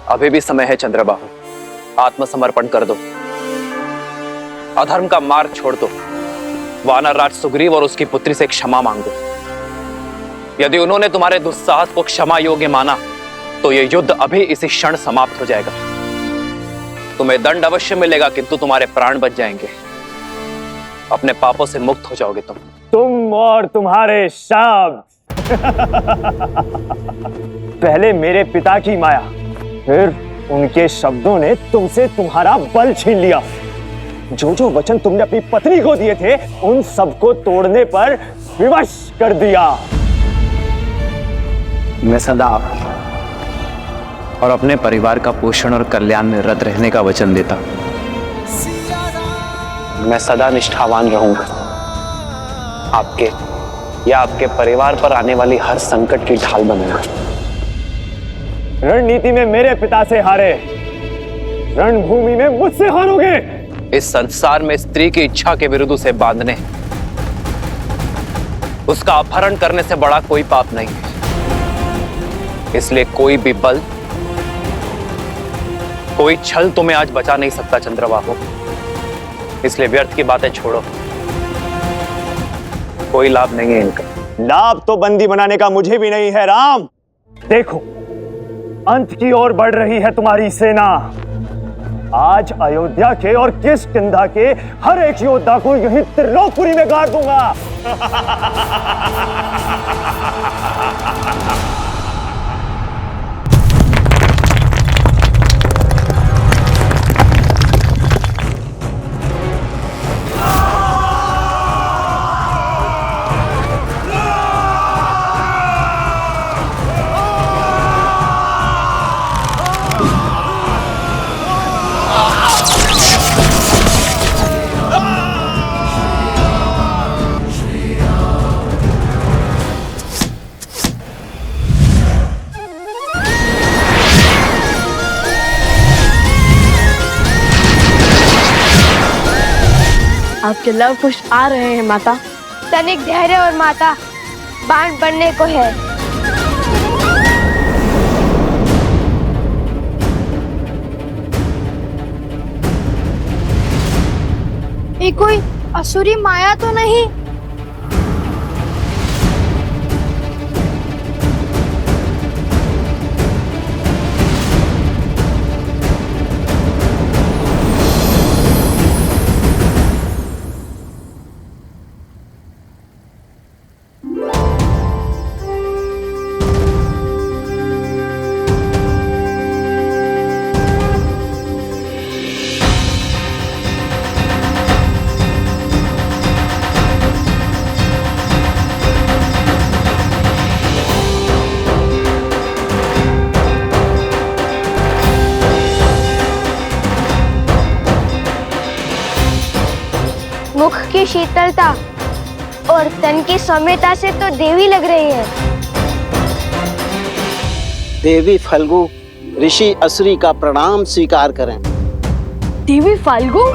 अभी भी समय है चंद्रबाहु, आत्मसमर्पण कर दो, अधर्म का मार्ग छोड़ दो, वानर राज सुग्रीव और उसकी पुत्री से क्षमा मांगो। यदि उन्होंने तुम्हारे दुस्साहस को क्षमा योग्य माना तो यह युद्ध अभी इसी क्षण समाप्त हो जाएगा। तुम्हें दंड अवश्य मिलेगा, किंतु तुम्हारे प्राण बच जाएंगे। अपने पापों से मुक्त हो जाओगे तुम और तुम्हारे शब्द। पहले मेरे पिता की माया, फिर उनके शब्दों ने तुमसे तुम्हारा बल छीन लिया। जो जो वचन तुमने अपनी पत्नी को दिए थे, उन सबको तोड़ने पर विवश कर दिया। मैं सदा और अपने परिवार का पोषण और कल्याण में रत रहने का वचन देता। मैं सदा निष्ठावान रहूंगा, आपके या आपके परिवार पर आने वाली हर संकट की ढाल बनूंगा। रणनीति में मेरे पिता से हारे, रणभूमि में मुझसे हारोगे। इस संसार में स्त्री की इच्छा के विरुद्ध उसे बांधने, उसका अपहरण करने से बड़ा कोई पाप नहीं है। इसलिए कोई भी बल, कोई छल तुम्हें आज बचा नहीं सकता चंद्रबाहु। इसलिए व्यर्थ की बातें छोड़ो, कोई लाभ नहीं है इनका। लाभ तो बंदी बनाने का मुझे भी नहीं है राम। देखो, अंत की ओर बढ़ रही है तुम्हारी सेना। आज अयोध्या के और किष्किंधा के हर एक योद्धा को यहीं त्रिलोकपुरी में गाड़ दूंगा। आपके लव पुष्प आ रहे हैं माता। तनिक धैर्य और माता, बाण बनने को है। ये कोई असुरी माया तो नहीं? मुख की शीतलता और तन की सौम्यता से तो देवी लग रही है। देवी फल्गु, ऋषि असुरी का प्रणाम स्वीकार करें। देवी फाल्गु?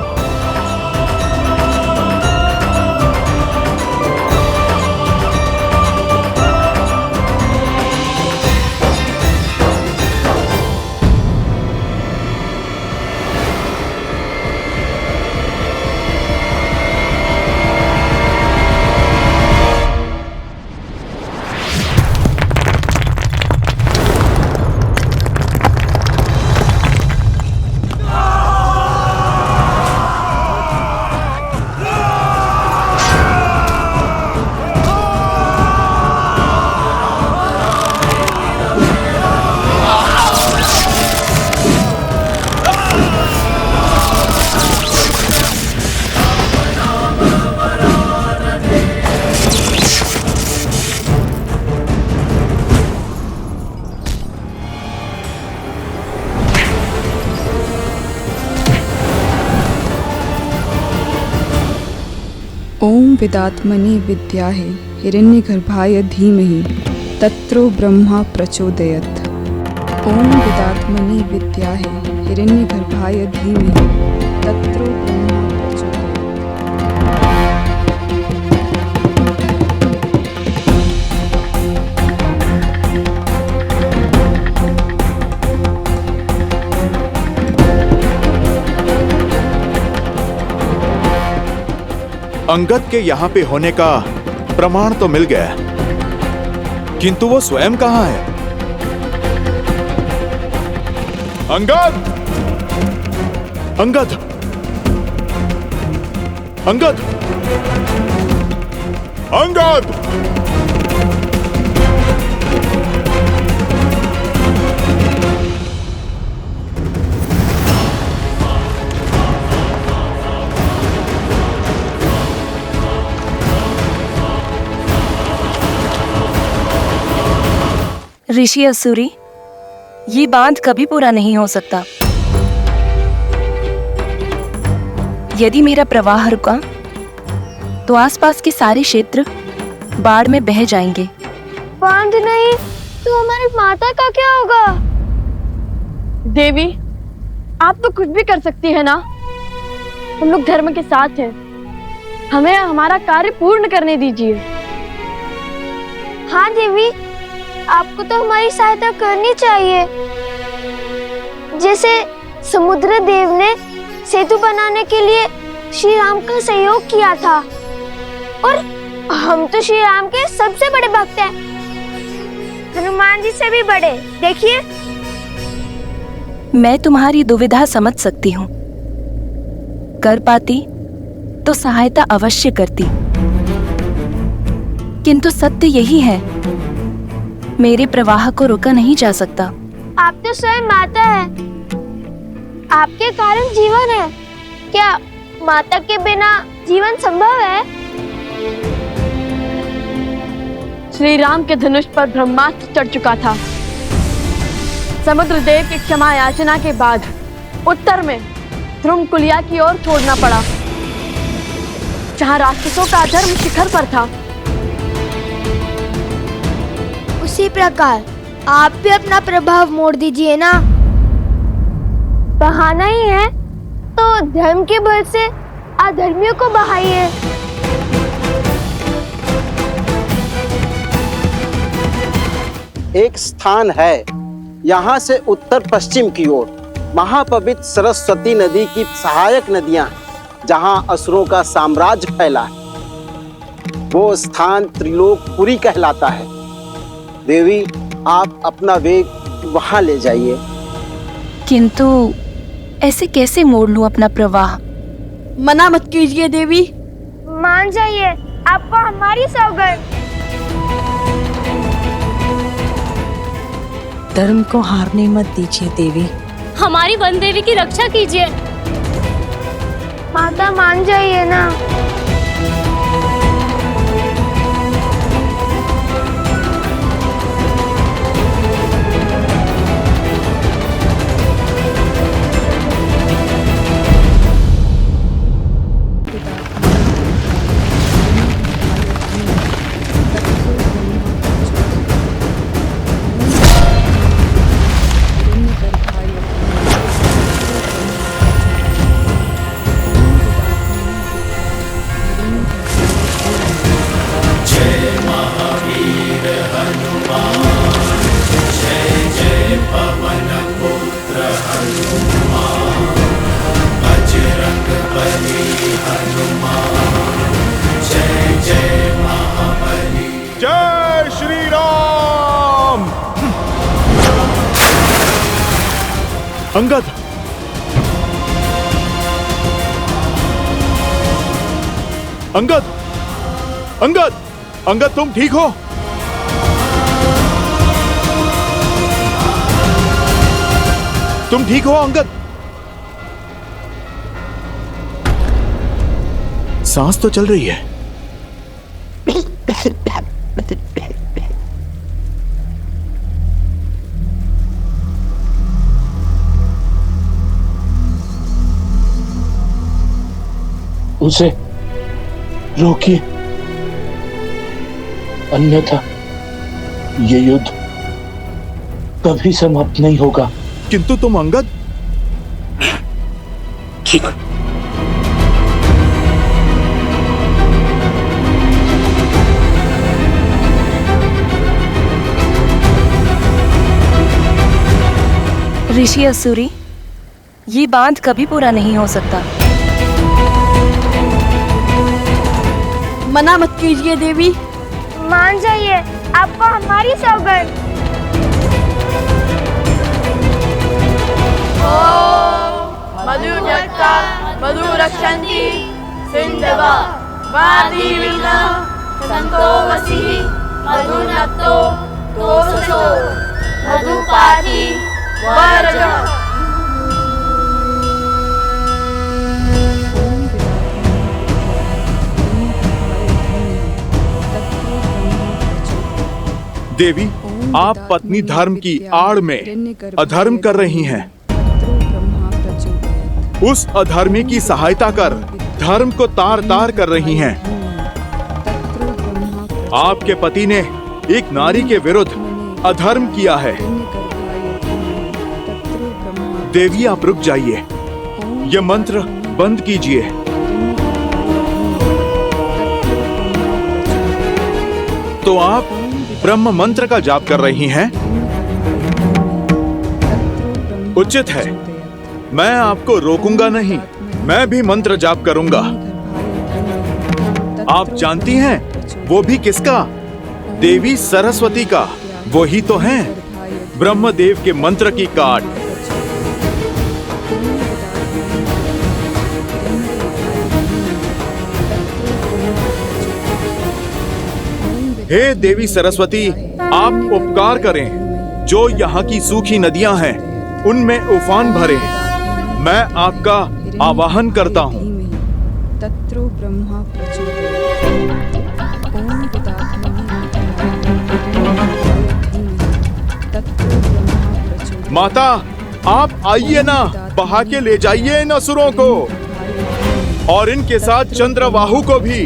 ओम विदात्मनि विद्याहे हिरण्यगर्भाय धीमहि तत्रो ब्रह्मा प्रचोदयत्। ओम विदात्मनि विद्याहे हिरण्यगर्भाय धीमहि तत्रो ब्रह्मा प्रचोदयत्। अंगद के यहाँ पे होने का प्रमाण तो मिल गया, किंतु वो स्वयं कहाँ है? अंगद! अंगद! अंगद! अंगद! ऋषि असुरी, ये बांध कभी पूरा नहीं हो सकता। यदि मेरा प्रवाह रुका तो आसपास के सारे क्षेत्र बाढ़ में बह जाएंगे। बांध नहीं तो हमारी माता का क्या होगा? देवी, आप तो कुछ भी कर सकती है ना। हम लोग धर्म के साथ हैं। हमें हमारा कार्य पूर्ण करने दीजिए। हाँ देवी, आपको तो हमारी सहायता करनी चाहिए। जैसे समुद्र देव ने सेतु बनाने के लिए श्री राम का सहयोग किया था, और हम तो श्री राम के सबसे बड़े भक्त हैं, हनुमान जी से भी बड़े। देखिए, मैं तुम्हारी दुविधा समझ सकती हूँ। कर पाती तो सहायता अवश्य करती, किंतु सत्य यही है, मेरे प्रवाह को रोका नहीं जा सकता। आप तो स्वयं माता है, आपके कारण जीवन है। क्या माता के बिना जीवन संभव है? श्री राम के धनुष पर ब्रह्मास्त्र चढ़ चुका था। समुद्र देव की क्षमा याचना के बाद उत्तर में ध्रुव कुलिया की ओर छोड़ना पड़ा, जहाँ राक्षसों का धर्म शिखर पर था। उसी प्रकार आप भी अपना प्रभाव मोड़ दीजिए ना। बहाना ही है तो धर्म के बल से अधर्मियों को बहाइए। एक स्थान है, यहाँ से उत्तर पश्चिम की ओर महापवित्र सरस्वती नदी की सहायक नदियां, जहाँ असुरों का साम्राज्य फैला है। वो स्थान त्रिलोकपुरी कहलाता है। देवी, आप अपना वेग वहां ले जाइए। किंतु ऐसे कैसे मोड़ लूं अपना प्रवाह? मना मत कीजिए देवी। मान जाइए, आपको हमारी सौगंध। धर्म को हारने मत दीजिए देवी। हमारी वन देवी की रक्षा कीजिए। माता मान जाइए ना। जय श्री राम। अंगद! अंगद! अंगद! अंगद, तुम ठीक हो? तुम ठीक हो अंगद? सांस तो चल रही है। उसे रोकिए, अन्यथा ये युद्ध कभी समाप्त नहीं होगा। किंतु तुम अंगद? ठीक। ऋषि असुरी, ये बांध कभी पूरा नहीं हो सकता। मना मत कीजिए देवी। मान जाइए, आपको हमारी सौगंध। मधु जगता मधु रक्षन्ति सिंधवा वादी विघ्ना संतो वसी मधु नक्तो तोषो मधु पाति वरज। देवी, आप पत्नी धर्म की आड़ में अधर्म कर रही हैं। उस अधर्मी की सहायता कर धर्म को तार तार कर रही हैं। आपके पति ने एक नारी के विरुद्ध अधर्म किया है। देवी, आप रुक जाइए, यह मंत्र बंद कीजिए। तो आप ब्रह्म मंत्र का जाप कर रही हैं? उचित है, मैं आपको रोकूंगा नहीं, मैं भी मंत्र जाप करूंगा। आप जानती हैं वो भी किसका? देवी सरस्वती का। वही तो हैं ब्रह्मदेव के मंत्र की काट। हे देवी सरस्वती, आप उपकार करें, जो यहाँ की सूखी नदियां हैं उनमें उफान भरे। मैं आपका आवाहन करता हूँ। तत्रो ब्रह्मा प्रचोदयात्। ओम विदात्मनि माता, आप आइए ना, बहा के ले जाइए इन असुरों को और इनके साथ चंद्रवाहु को भी।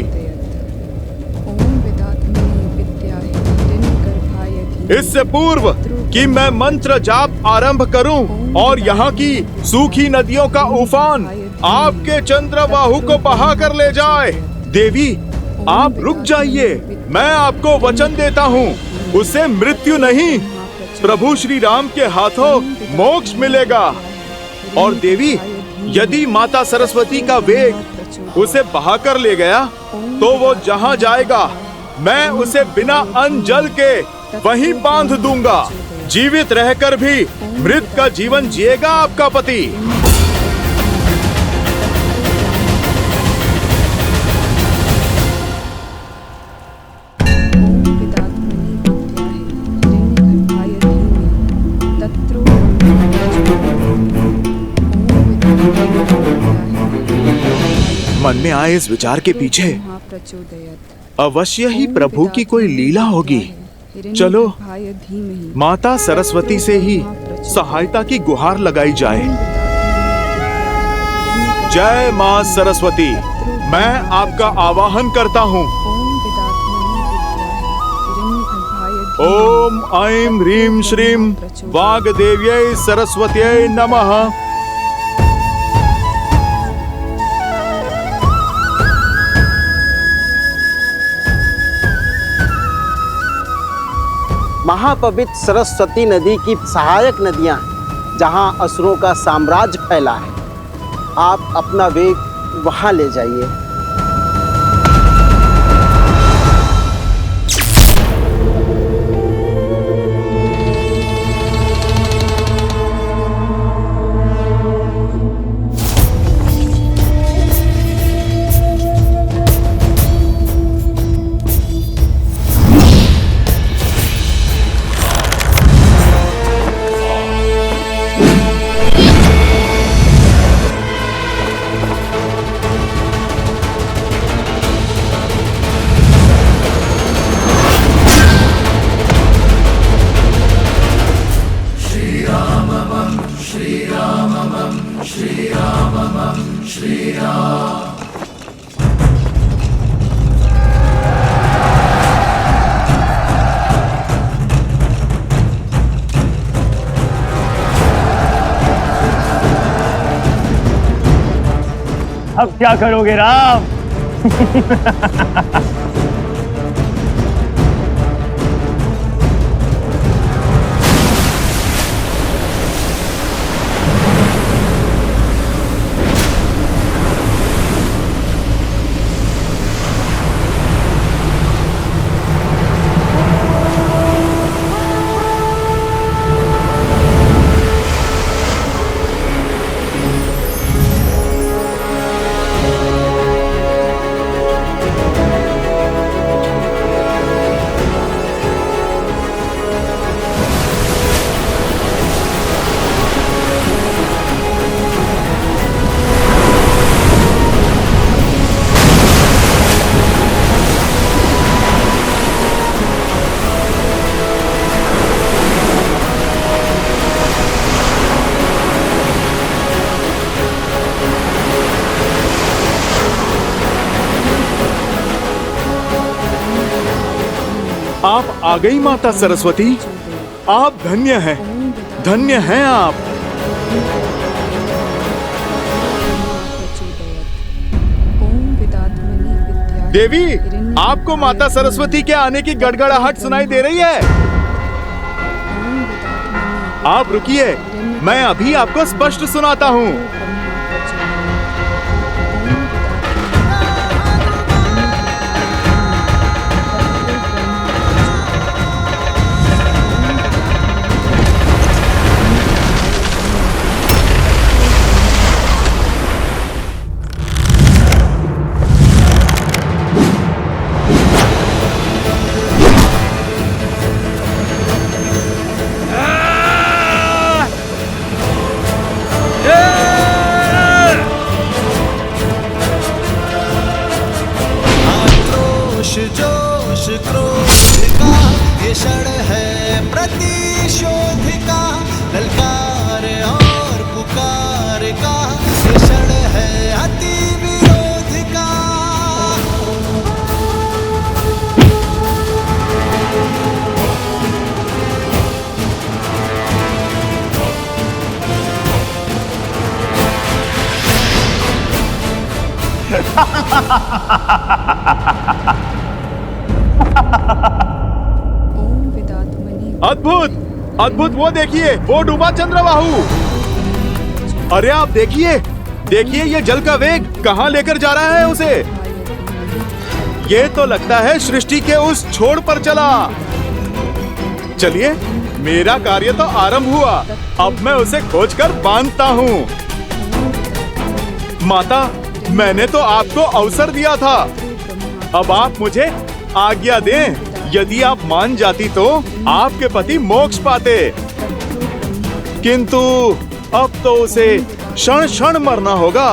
इससे पूर्व कि मैं मंत्र जाप आरंभ करूं और यहाँ की सूखी नदियों का उफान आपके चंद्रवाहु को बहा कर ले जाए। देवी, आप रुक जाइए, मैं आपको वचन देता हूँ, उसे मृत्यु नहीं, प्रभु श्री राम के हाथों मोक्ष मिलेगा। और देवी, यदि माता सरस्वती का वेग उसे बहा कर ले गया तो वो जहाँ जाएगा मैं उसे बिना अन्न जल के वहीं बांध दूंगा। जीवित रहकर भी मृत का जीवन जिएगा आपका पति। मन में आए इस विचार के पीछे अवश्य ही प्रभु की कोई लीला होगी। चलो माता सरस्वती से ही सहायता की गुहार लगाई जाए। जय मां सरस्वती, मैं आपका आवाहन करता हूँ। ओम ऐं ह्रीं श्रीं वाग्देव्यै सरस्वत्यै नमः। महापवित्र सरस्वती नदी की सहायक नदियां, जहां असुरों का साम्राज्य फैला है, आप अपना वेग वहां ले जाइए। अब क्या करोगे राम? आ गई माता सरस्वती। आप धन्य हैं, धन्य हैं आप। देवी, आपको माता सरस्वती के आने की गड़गड़ाहट सुनाई दे रही है? आप रुकिए, मैं अभी आपको स्पष्ट सुनाता हूँ। जोश क्रोध का ये क्षण है प्रतिशोध का, ललकार और पुकार का ये क्षण है अति विरोध का। अद्भुत, अद्भुत, वो देखिए, वो डूबा चंद्रबाहु। अरे आप देखिए, देखिए ये जल का वेग कहाँ लेकर जा रहा है उसे। ये तो लगता है सृष्टि के उस छोर पर चला। चलिए, मेरा कार्य तो आरंभ हुआ, अब मैं उसे खोजकर बांधता हूँ। माता, मैंने तो आपको अवसर दिया था, अब आप मुझे आज्ञा दें। यदि आप मान जाती तो आपके पति मोक्ष पाते, किंतु अब तो उसे क्षण क्षण मरना होगा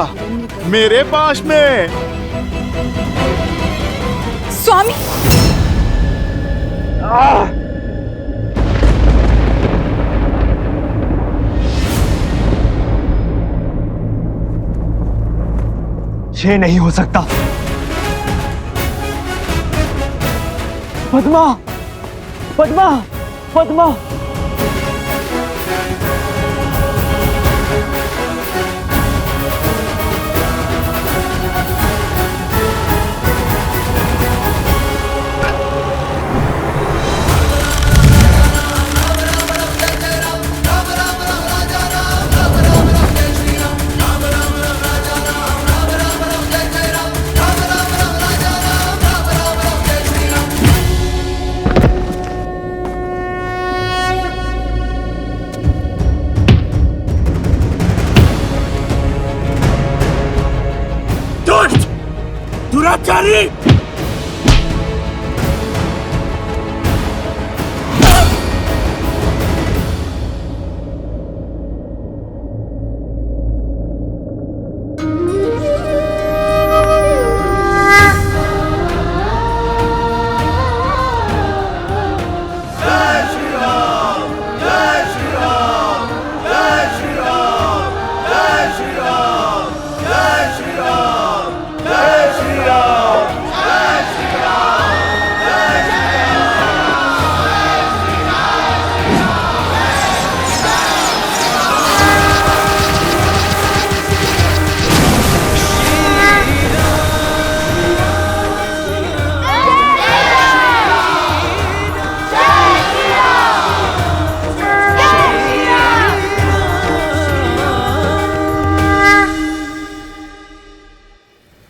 मेरे पास में। स्वामी, ये नहीं हो सकता। पद्मा, पद्मा, पद्मा। दुराचारी!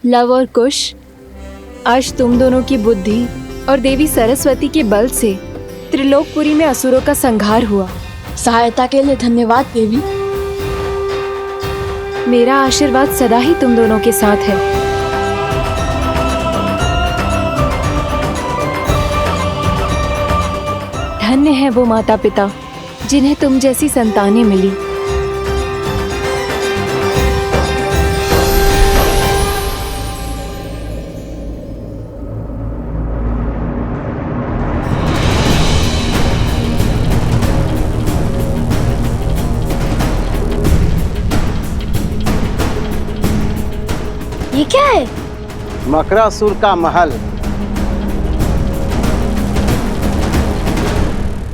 लव और कुश, आज तुम दोनों की बुद्धि और देवी सरस्वती के बल से त्रिलोकपुरी में असुरों का संहार हुआ। सहायता के लिए धन्यवाद देवी। मेरा आशीर्वाद सदा ही तुम दोनों के साथ है। धन्य है वो माता पिता जिन्हें तुम जैसी संतानें मिली। ये क्या है? मकरासुर का महल।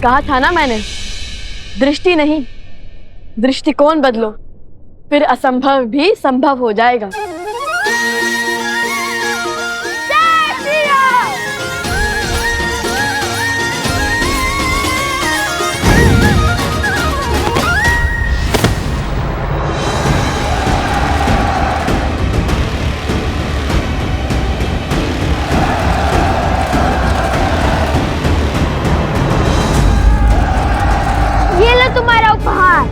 कहा था ना मैंने, दृष्टि नहीं दृष्टिकोण बदलो, फिर असंभव भी संभव हो जाएगा। ये लो तुम्हारा उपहार।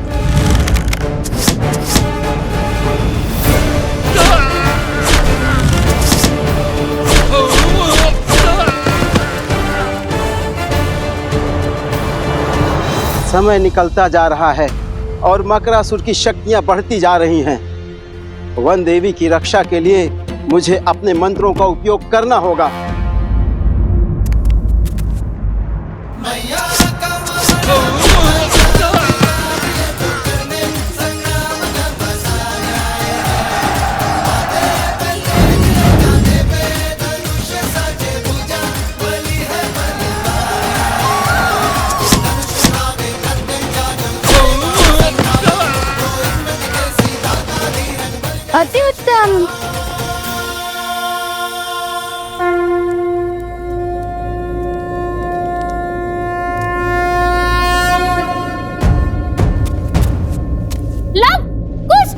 समय निकलता जा रहा है और मकरासुर की शक्तियां बढ़ती जा रही हैं। वन देवी की रक्षा के लिए मुझे अपने मंत्रों का उपयोग करना होगा। अति उत्तम। लव कुछ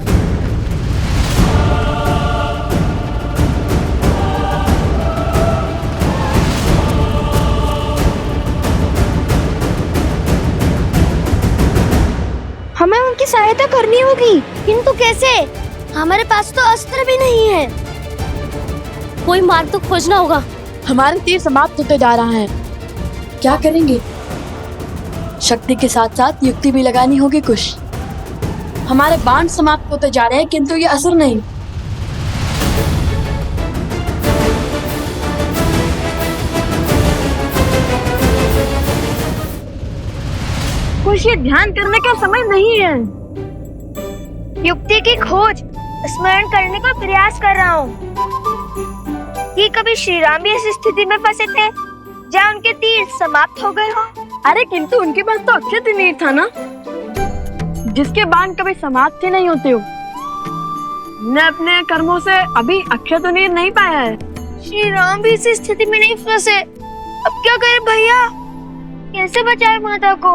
हमें उनकी सहायता करनी होगी, किंतु कैसे? हमारे पास तो अस्त्र भी नहीं है। कोई मार्ग तो खोजना होगा। हमारे तीर समाप्त होते जा रहा है, क्या करेंगे? शक्ति के साथ साथ युक्ति भी लगानी होगी कुछ। हमारे बाण समाप्त होते जा रहे हैं, किंतु ये असर नहीं। कुछ ये ध्यान करने का समय नहीं है। युक्ति की खोज स्मरण करने का प्रयास कर रहा हूँ कि कभी श्री राम भी इस स्थिति में फंसे थे जहाँ उनके तीर समाप्त हो गए हो। अरे किंतु उनके पास तो अक्षय तीर था ना, जिसके बाण कभी समाप्त ही नहीं होते हो। ने अपने कर्मों से अभी अक्षय तीर नहीं पाया है। श्री राम भी इस स्थिति में नहीं फंसे, अब क्या करें भैया? कैसे बचाए माता को?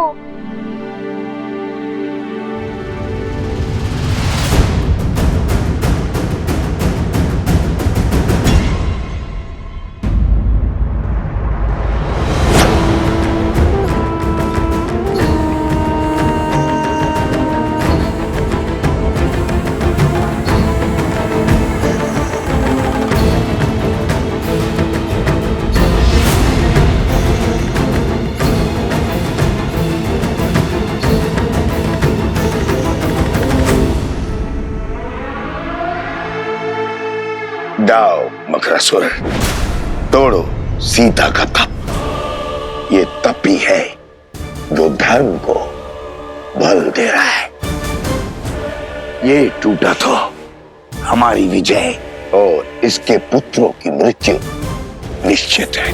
जाओ मकरासुर, तोड़ो सीता का तप। ये तप ही है जो धर्म को बल दे रहा है। ये टूटा तो हमारी विजय और इसके पुत्रों की मृत्यु निश्चित है।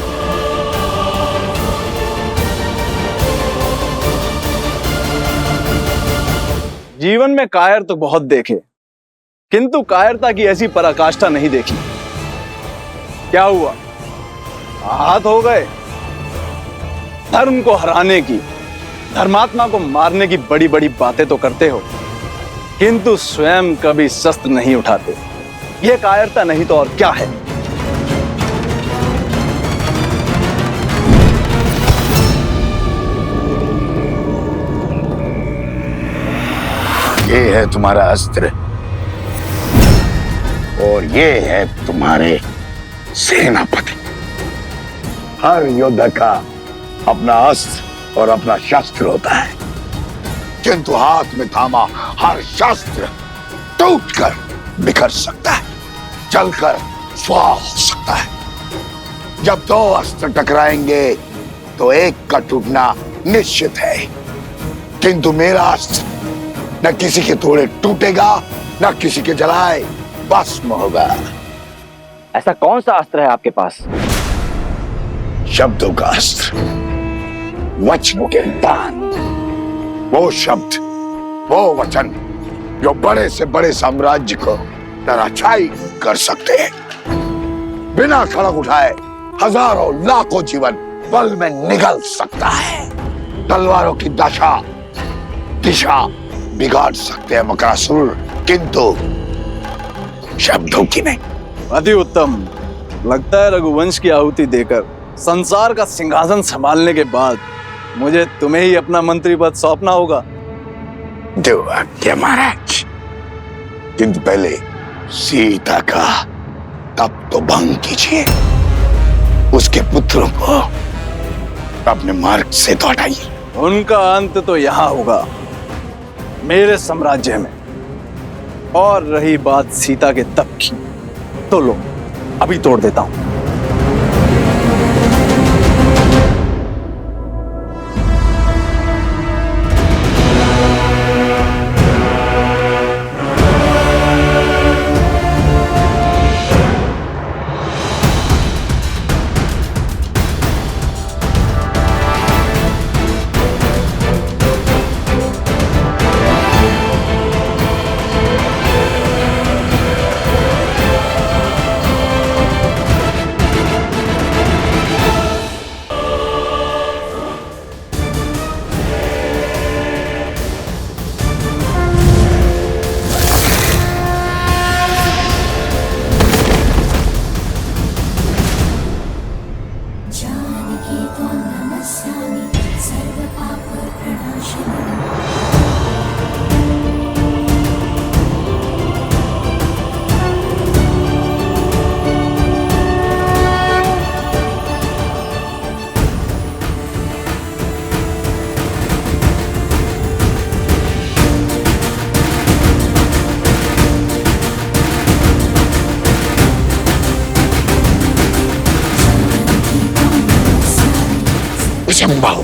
जीवन में कायर तो बहुत देखे, किंतु कायरता की ऐसी पराकाष्ठा नहीं देखी। क्या हुआ? आहत हो गए? धर्म को हराने की, धर्मात्मा को मारने की बड़ी बड़ी बातें तो करते हो, किंतु स्वयं कभी शस्त्र नहीं उठाते। यह कायरता नहीं तो और क्या है? ये है तुम्हारा अस्त्र और ये है तुम्हारे सेनापति। हर योद्धा का अपना अस्त्र और अपना शस्त्र होता है, किंतु हाथ में थामा हर शस्त्र टूटकर बिखर सकता है, जलकर स्वाह हो सकता है। जब दो अस्त्र टकराएंगे तो एक का टूटना निश्चित है, किंतु मेरा अस्त्र न किसी के थोड़े टूटेगा न किसी के जलाए भस्म होगा। ऐसा कौन सा अस्त्र है आपके पास? शब्दों का अस्त्र। वचनों के दान, वो शब्द, वो वचन जो बड़े से बड़े साम्राज्य को धराशायी कर सकते हैं। बिना खड़क उठाए हजारों लाखों जीवन पल में निगल सकता है। तलवारों की दिशा बिगाड़ सकते हैं मकरासुर, किंतु शब्दों की नहीं। अति उत्तम। लगता है रघुवंश की आहुति देकर संसार का सिंहासन संभालने के बाद मुझे तुम्हें ही अपना मंत्री पद सौंपना होगा। दो आज्ञा महाराज, किंतु पहले सीता का तप तो भंग कीजिए, उसके पुत्रों को अपने मार्ग से तो हटाइए। उनका अंत तो यहाँ होगा, मेरे साम्राज्य में। और रही बात सीता के तप की, तो लो अभी तोड़ देता हूं। संभव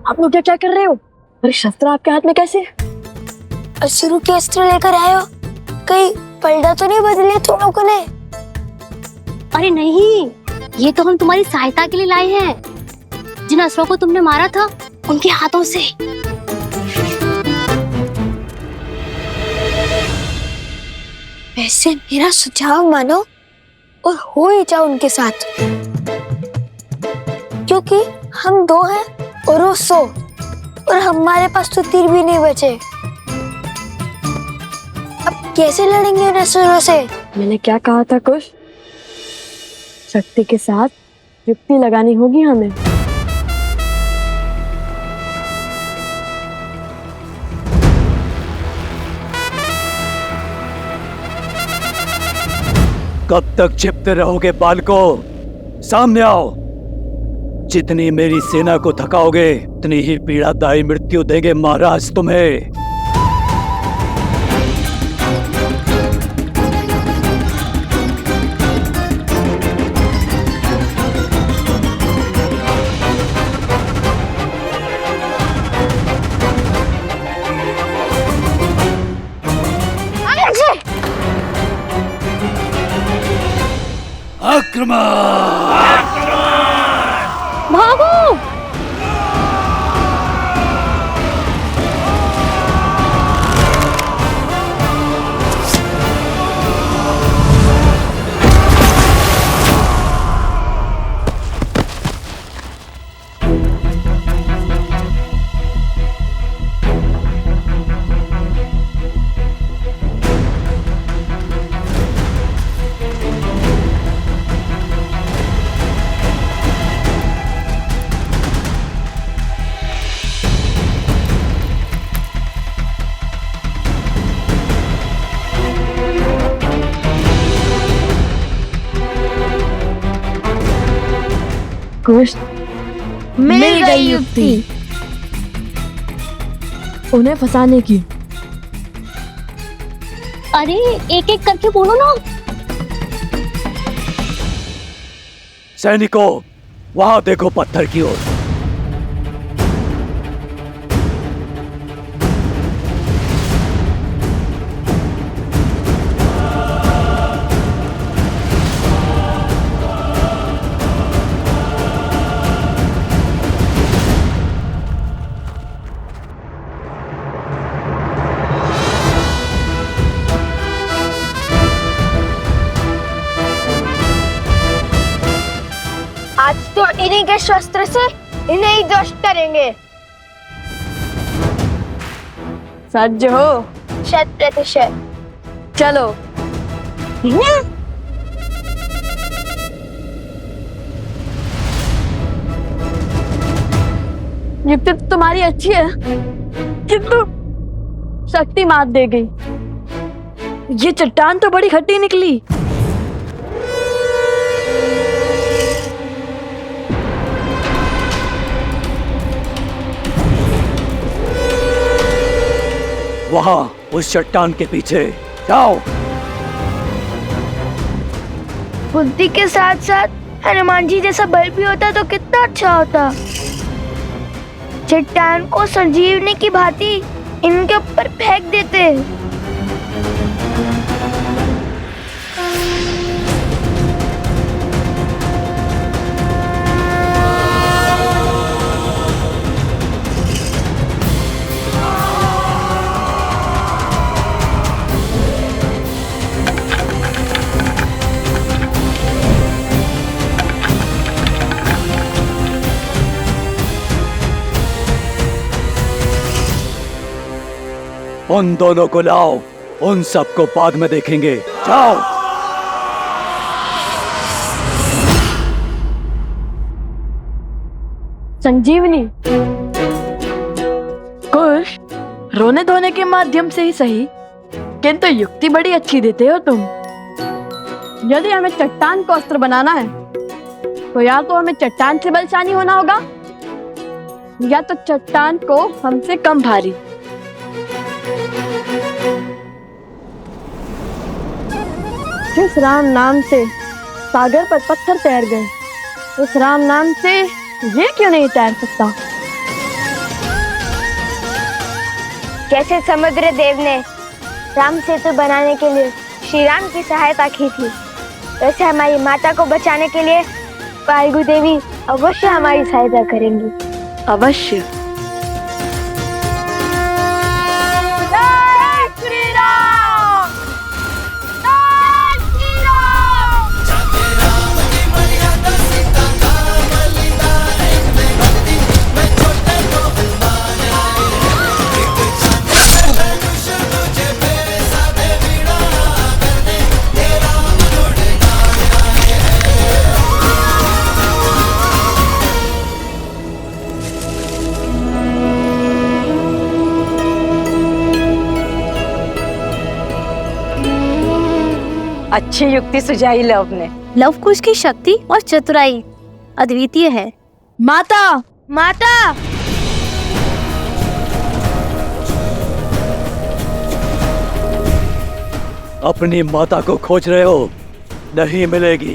आप लोग क्या कर रहे हो? अरे शस्त्र आपके हाथ में कैसे? असुरों के अस्त्र लेकर आए हो? कहीं पलड़ा तो नहीं बदले तुम लोगों ने? अरे नहीं, ये तो हम तुम्हारी सहायता के लिए लाए हैं। जिन असुरों को तुमने मारा था उनके हाथों से। वैसे मेरा सुझाव मानो और हो ही जाओ उनके साथ, क्योंकि हम 2 हैं और वो 100, और हमारे पास तो तीर भी नहीं बचे। अब कैसे लड़ेंगे उन असुरों से? मैंने क्या कहा था कुछ? शक्ति के साथ युक्ति लगानी होगी हमें। कब तक छिपते रहोगे बालकों? सामने आओ। जितनी मेरी सेना को थकाओगे उतनी ही पीड़ादायी मृत्यु देंगे महाराज तुम्हें। आक्रमण! भागो! कुछ मिल गई युक्ति। उन्हें फंसाने की। अरे एक एक करके बोलो ना। सैनिकों, वहां देखो पत्थर की ओर। आज तो इन्हीं के शस्त्र से इन्हें ही ध्वस्त करेंगे। सज्ज हो? 100%। चलो। युक्ति तो तुम्हारी अच्छी है, किंतु शक्ति मात दे गई। ये चट्टान तो बड़ी खट्टी निकली। वहां उस चट्टान के पीछे जाओ। बुद्धि के साथ साथ हनुमान जी जैसा बल भी होता तो कितना अच्छा होता। चट्टान को संजीवनी की भांति इनके ऊपर फेंक देते। उन दोनों को लाओ, उन सबको बाद में देखेंगे। जाओ। संजीवनी कुश, रोने धोने के माध्यम से ही सही, किंतु युक्ति बड़ी अच्छी देते हो तुम। यदि हमें चट्टान को अस्त्र बनाना है तो या तो हमें चट्टान से बलशाली होना होगा या तो चट्टान को हमसे कम भारी। जिस राम नाम से सागर पर पत्थर तैर गए, उस राम नाम से ये क्यों नहीं तैर सकता? जैसे समुद्र देव ने राम सेतु बनाने के लिए श्री राम की सहायता की थी, वैसे हमारी माता को बचाने के लिए वायु देवी अवश्य हमारी सहायता करेंगी। अवश्य। अच्छी युक्ति सुझाई लव ने। लव कुश की शक्ति और चतुराई अद्वितीय है। माता, माता, अपनी माता को खोज रहे हो? नहीं मिलेगी।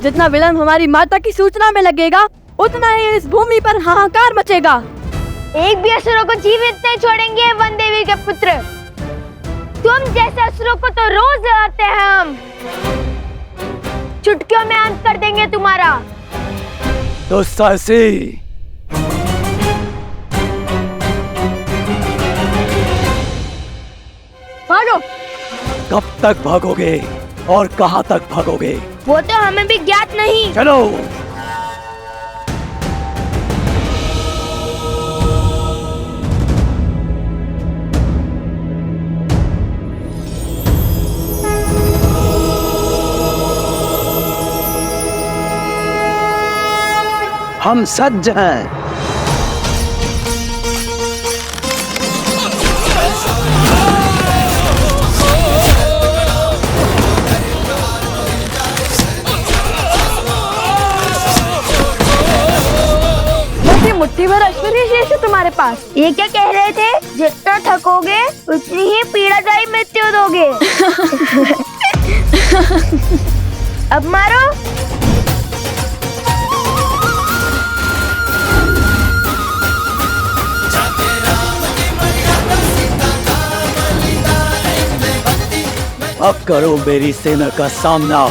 जितना विलंब हमारी माता की सूचना में लगेगा, उतना ही इस भूमि पर हाहाकार मचेगा। एक भी असुरों को जीवित नहीं छोड़ेंगे वन देवी के पुत्र। तुम जैसे असुरों को तो रोज लड़ते हैं हम। चुटकियों में अंत कर देंगे तुम्हारा। तो साहसी, भागो। कब तक भागोगे और कहां तक भागोगे? वो तो हमें भी ज्ञात नहीं। चलो। हम सज्ज हैं। जिंदगी भर ऐश्वर्य शेष है तुम्हारे पास। ये क्या कह रहे थे? जितना थकोगे उतनी ही पीड़ादायी मृत्यु दोगे। अब मारो। अब करो मेरी सेना का सामना।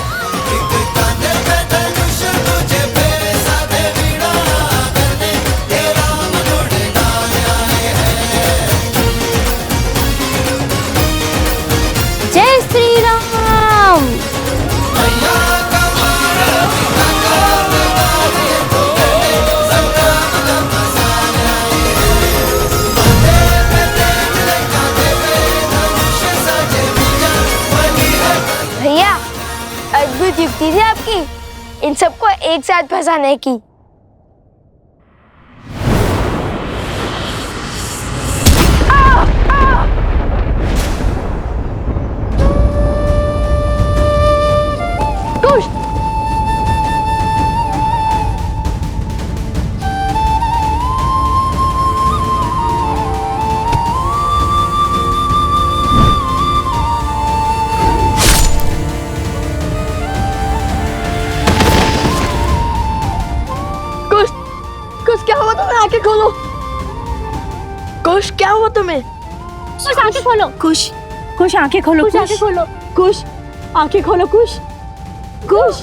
जय श्री राम। भैया अद्भुत युक्ति थी आपकी इन सबको एक साथ फंसाने की। कुश, कुश क्या हुआ तुम्हें? आंखें खोलो। कुश क्या हुआ तुम्हें? कुश आंखें खोलो। कुश, कुश आंखें खोलो। कुश आंखें खोलो। कुश आंखें खोलो। कुश, कुश।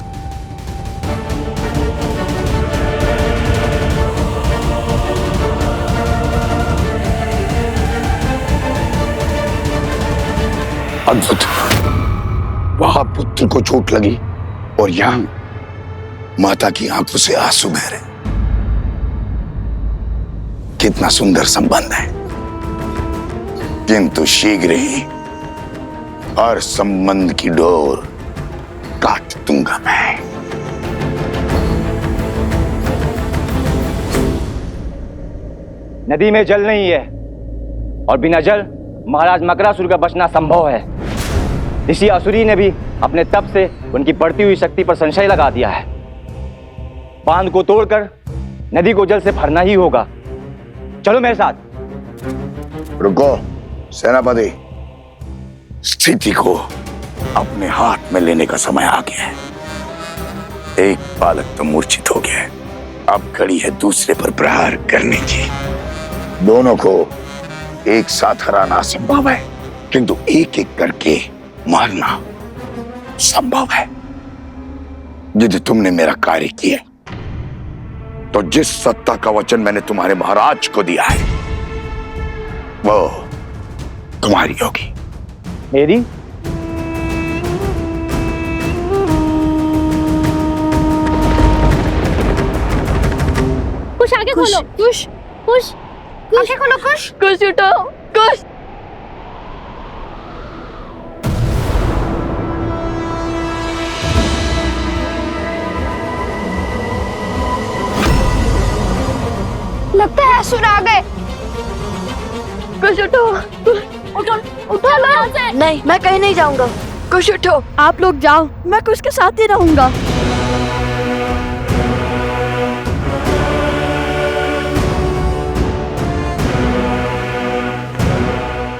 अद्भुत। वहां पुत्र को चोट लगी और यहाँ माता की आंखों से आंसू बह रहे। कितना सुंदर संबंध है, किंतु शीघ्र ही हर संबंध की डोर काट दूंगा मैं। नदी में जल नहीं है और बिना जल महाराज मकरासुर का बचना संभव है। ऋषि असुरी ने भी अपने तप से उनकी बढ़ती हुई शक्ति पर संशय लगा दिया है। बांध को तोड़कर नदी को जल से भरना ही होगा। चलो मेरे साथ। रुको सेनापति, स्थिति को अपने हाथ में लेने का समय आ गया है। एक बालक तो मूर्छित हो गया है, अब घड़ी है दूसरे पर प्रहार करने की। दोनों को एक साथ हराना असंभव है, किंतु एक एक करके मारना संभव है। यदि तुमने मेरा कार्य किया तो जिस सत्ता का वचन मैंने तुम्हारे महाराज को दिया है वो तुम्हारी होगी। मेरी? कुश आंखें खोलो। कुश, कुश आंखें खोलो। कुश, कुश उठो। कुश, लगता है असुर आ गए। कुश उठो। उठो, उठो लो यहाँ से। नहीं, मैं कहीं नहीं जाऊंगा। कुश उठो। आप लोग जाओ, मैं कुश के साथ ही रहूंगा।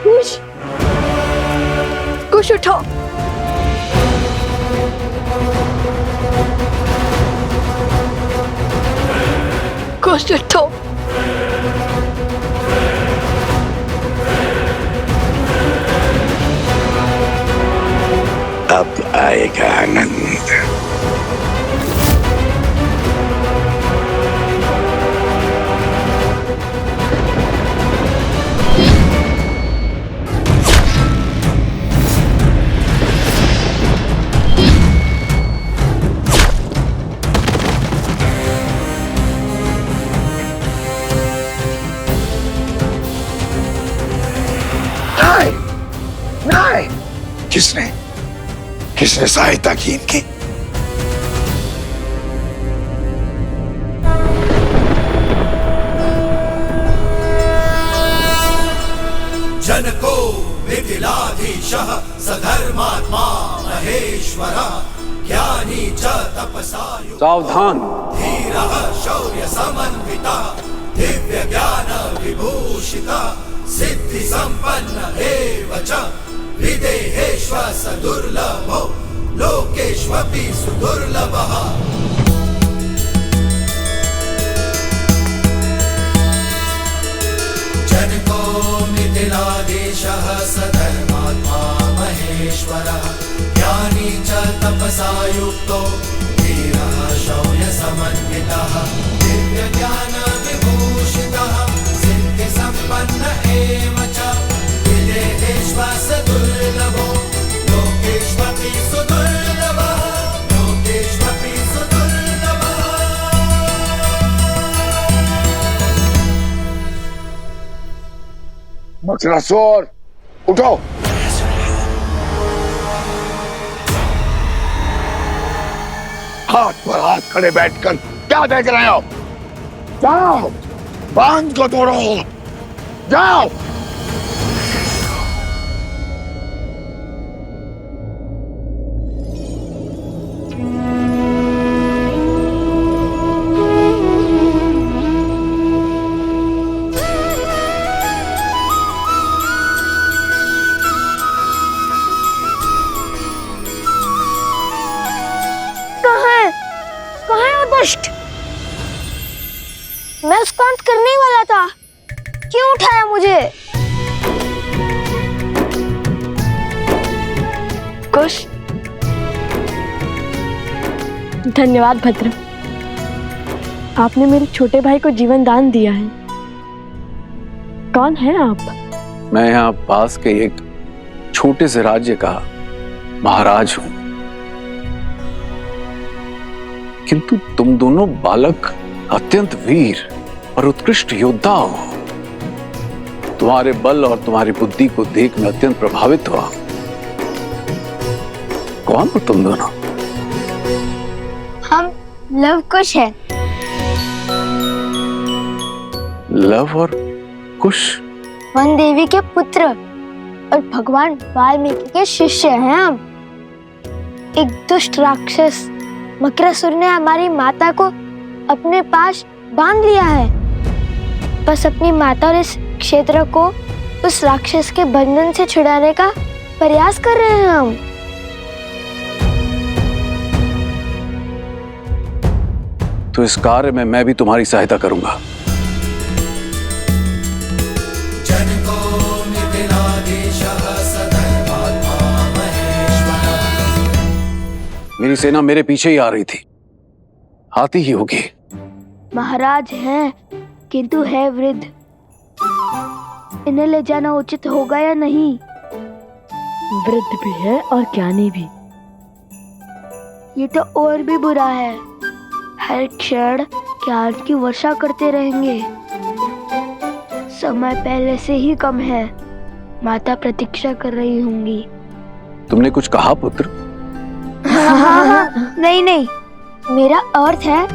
कुश, कुश उठो। कुश उठो। अब आएगा आनंद। नहीं, किसने सहायता की इनकी? जनको मिथिलाधीशः सधर्मात्मा महेश्वरः ज्ञानी च तपसा सावधान। धीरः शौर्य समन्वितः दिव्य ज्ञान विभूषिता सिद्धि संपन्न एव च विदेहेश्वर सदुर्लभो लोकेष्वपि सुदुर्लभः जनको मिथिलाधीशः सधर्मात्मा महेश्वरः ज्ञानी च तपसा युक्तो धीरः शौर्यसमन्वितः दिव्य ज्ञान विभूषितः सिद्धि संपन्न एव च विदेहेश्वर सदुर्लभो लोकेष्वपि सुदुर्लभः लोकेष्वपि सुदुर्लभः। मकरासुर उठो। हाथ पर हाथ खड़े बैठकर क्या देख रहे हो? जाओ, बांध को तोड़ो, जाओ। मैं उसको अंत करने ही वाला था, क्यों उठाया मुझे? कुश, धन्यवाद भद्र, आपने मेरे छोटे भाई को जीवन दान दिया है। कौन है आप? मैं यहाँ पास के एक छोटे से राज्य का महाराज हूं, किंतु तुम दोनों बालक अत्यंत वीर और उत्कृष्ट योद्धा हो। तुम्हारे बल और तुम्हारी बुद्धि को देख मैं अत्यंत प्रभावित हुआ। कौन हो तुम दोनों? हम लव कुश हैं। लव और कुश? वन देवी के पुत्र और भगवान वाल्मीकि के शिष्य हैं हम। एक दुष्ट राक्षस मकरासुर ने हमारी माता को अपने पास बांध लिया है। बस अपनी माता और इस क्षेत्र को उस राक्षस के बंधन से छुड़ाने का प्रयास कर रहे हैं हम। तो इस कार्य में मैं भी तुम्हारी सहायता करूंगा। मेरी सेना मेरे पीछे ही आ रही थी, आती ही होगी। महाराज हैं, किंतु है वृद्ध। इन्हें ले जाना उचित होगा या नहीं? वृद्ध भी है और ज्ञानी भी। ये तो और भी बुरा है। हर क्षण ज्ञान की वर्षा करते रहेंगे। समय पहले से ही कम है। माता प्रतीक्षा कर रही होंगी। तुमने कुछ कहा पुत्र? हाँ, नहीं नहीं, मेरा अर्थ है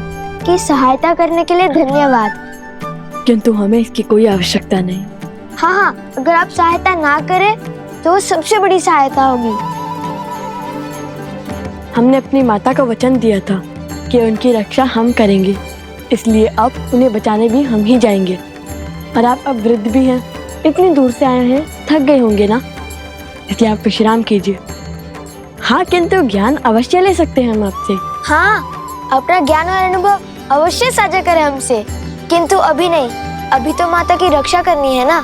कि सहायता करने के लिए धन्यवाद, किंतु हमें इसकी कोई आवश्यकता नहीं। हाँ, अगर आप सहायता ना करें तो सबसे बड़ी सहायता होगी। हमने अपनी माता को वचन दिया था कि उनकी रक्षा हम करेंगे, इसलिए अब उन्हें बचाने भी हम ही जाएंगे। और आप अब वृद्ध भी हैं, इतनी दूर से आए हैं, थक गए होंगे ना, इसलिए आप विश्राम कीजिए। हाँ, किंतु ज्ञान अवश्य ले सकते हैं हम आपसे। हाँ, अपना ज्ञान और अनुभव अवश्य साझा करें हमसे, किंतु अभी नहीं। अभी तो माता की रक्षा करनी है ना।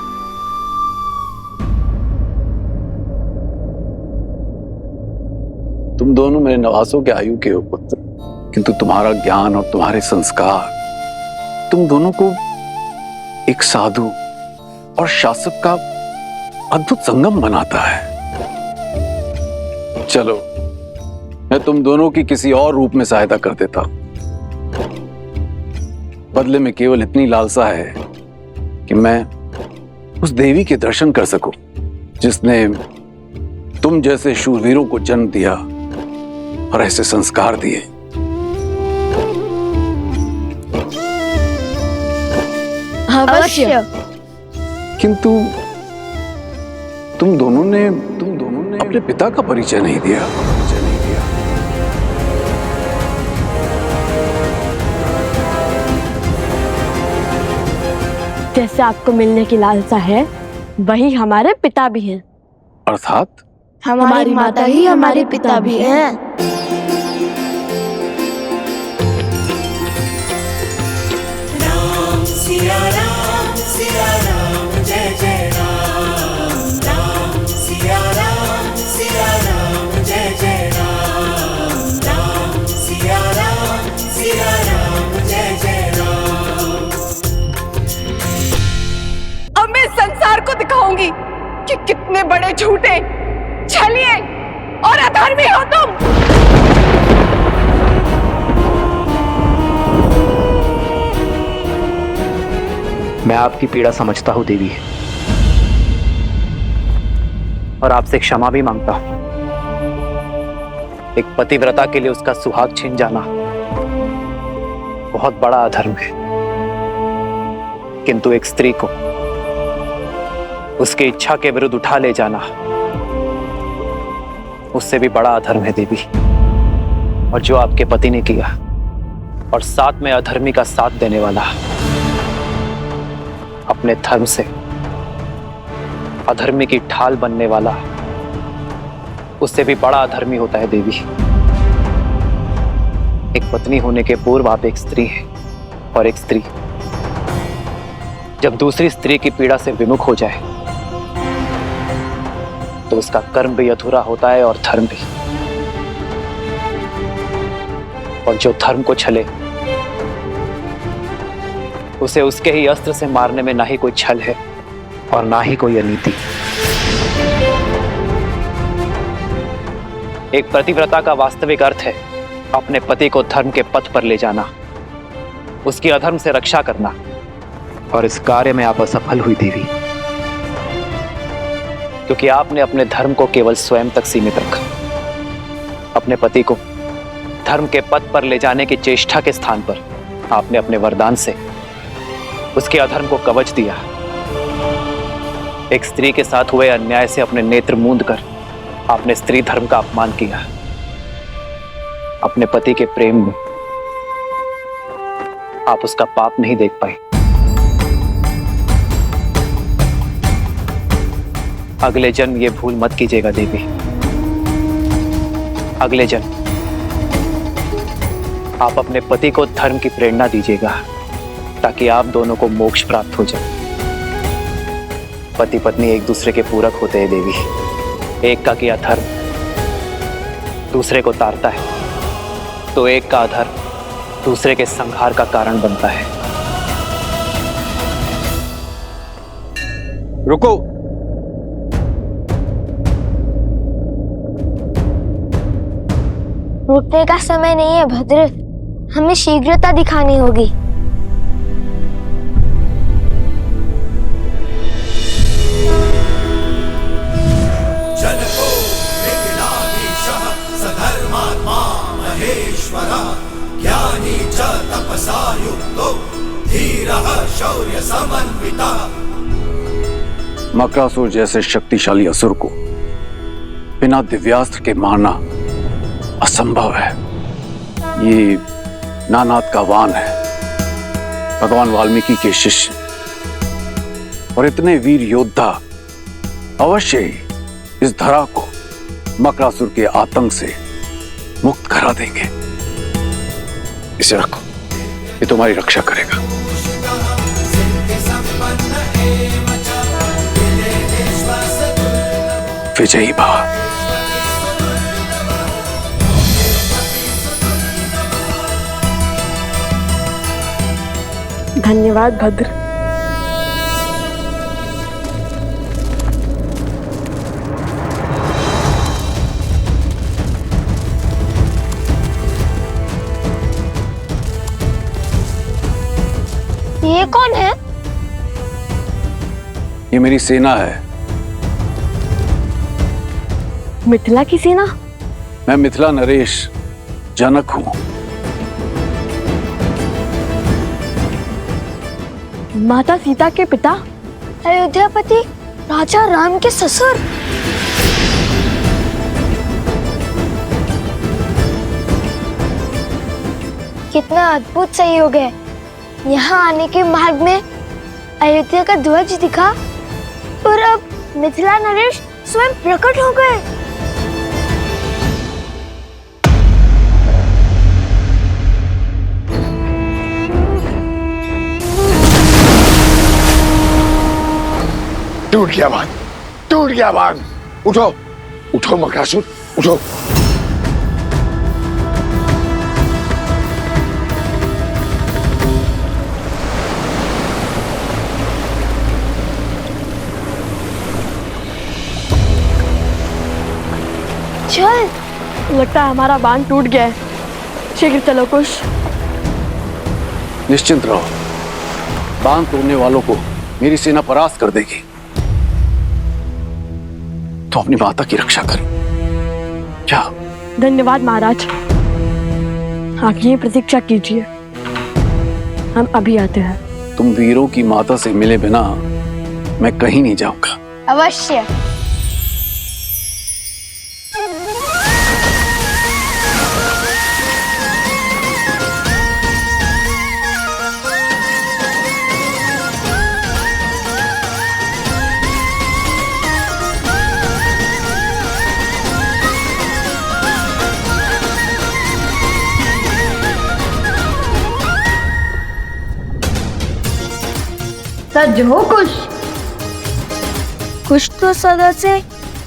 तुम दोनों मेरे नवासों के आयु के हो पुत्र, किंतु तुम्हारा ज्ञान और तुम्हारे संस्कार तुम दोनों को एक साधु और शासक का अद्भुत संगम बनाता है। चलो, मैं तुम दोनों की किसी और रूप में सहायता कर देता हूं। बदले में केवल इतनी लालसा है कि मैं उस देवी के दर्शन कर सकूं जिसने तुम जैसे शूरवीरों को जन्म दिया और ऐसे संस्कार दिए। अवश्य। किंतु तुम दोनों ने अपने पिता का परिचय नहीं दिया। जैसे आपको मिलने की लालसा है, वही हमारे पिता भी हैं। अर्थात हमारी माता ही हमारे पिता भी हैं। राम सिया राम जय जय राम। राम सिया राम जय जय राम। राम सिया राम जय जय राम। अब मैं संसार को दिखाऊंगी कि कितने बड़े झूठे, छलिए और अधर्मी हो तुम। मैं आपकी पीड़ा समझता हूं देवी, और आपसे क्षमा भी मांगता हूं। एक पतिव्रता के लिए उसका सुहाग छीन जाना बहुत बड़ा अधर्म है, किंतु एक स्त्री को उसकी इच्छा के विरुद्ध उठा ले जाना उससे भी बड़ा अधर्म है देवी। और जो आपके पति ने किया, और साथ में अधर्मी का साथ देने वाला, अपने धर्म से अधर्मी की ढाल बनने वाला, उससे भी बड़ा अधर्मी होता है देवी। एक पत्नी होने के पूर्व आप एक स्त्री हैं, और एक स्त्री जब दूसरी स्त्री की पीड़ा से विमुख हो जाए तो उसका कर्म भी अधूरा होता है और धर्म भी। और जो धर्म को छले उसे उसके ही अस्त्र से मारने में ना ही कोई छल है और ना ही कोई अनीति। एक पतिव्रता का वास्तविक अर्थ है अपने पति को धर्म के पथ पर ले जाना, उसकी अधर्म से रक्षा करना, और इस कार्य में आप असफल हुई देवी, क्योंकि आपने अपने धर्म को केवल स्वयं तक सीमित रखा। अपने पति को धर्म के पथ पर ले जाने की चेष्टा के स्थान पर आपने अपने वरदान से उसके अधर्म को कवच दिया। एक स्त्री के साथ हुए अन्याय से अपने नेत्र मूंद कर आपने स्त्री धर्म का अपमान किया। अपने पति के प्रेम में आप उसका पाप नहीं देख पाए। अगले जन्म ये भूल मत कीजिएगा देवी। अगले जन्म आप अपने पति को धर्म की प्रेरणा दीजिएगा, ताकि आप दोनों को मोक्ष प्राप्त हो जाए। पति पत्नी एक दूसरे के पूरक होते हैं देवी। एक का किया धर्म दूसरे को तारता है, तो एक का अधर्म दूसरे के संहार का कारण बनता है। रुको। रुकने का समय नहीं है भद्र, हमें शीघ्रता दिखानी होगी। जनको मिथिलाधीशः सधर्मात्मा महेश्वरः ज्ञानी च तपसा युक्तो धीरः शौर्य समन्वितः। मकरासुर जैसे शक्तिशाली असुर को बिना दिव्यास्त्र के मारना असंभव है। ये नानाद का वान है, भगवान वाल्मीकि के शिष्य, और इतने वीर योद्धा अवश्य ही इस धरा को मकरासुर के आतंक से मुक्त करा देंगे। इसे रखो, ये तुम्हारी रक्षा करेगा। विजयी भव। धन्यवाद भद्र। ये कौन है? ये मेरी सेना है। मिथिला की सेना? मैं मिथिला नरेश जनक हूं। माता सीता के पिता, अयोध्यापति राजा राम के ससुर। कितना अद्भुत संयोग है। यहाँ आने के मार्ग में अयोध्या का ध्वज दिखा और अब मिथिला नरेश स्वयं प्रकट हो गए। टूट गया बांध, टूट गया बांध। उठो उठो मकरासुर, उठो। चल, लगता है हमारा बांध टूट गया है। शीघ्र चलो कुश। निश्चिंत रहो, बांध तोड़ने वालों को मेरी सेना परास्त कर देगी। तो अपनी माता की रक्षा करो। क्या? धन्यवाद महाराज। आप यहीं प्रतीक्षा कीजिए, हम अभी आते हैं। तुम वीरों की माता से मिले बिना मैं कहीं नहीं जाऊंगा। अवश्य। सज हो कुश। कुछ तो सदा से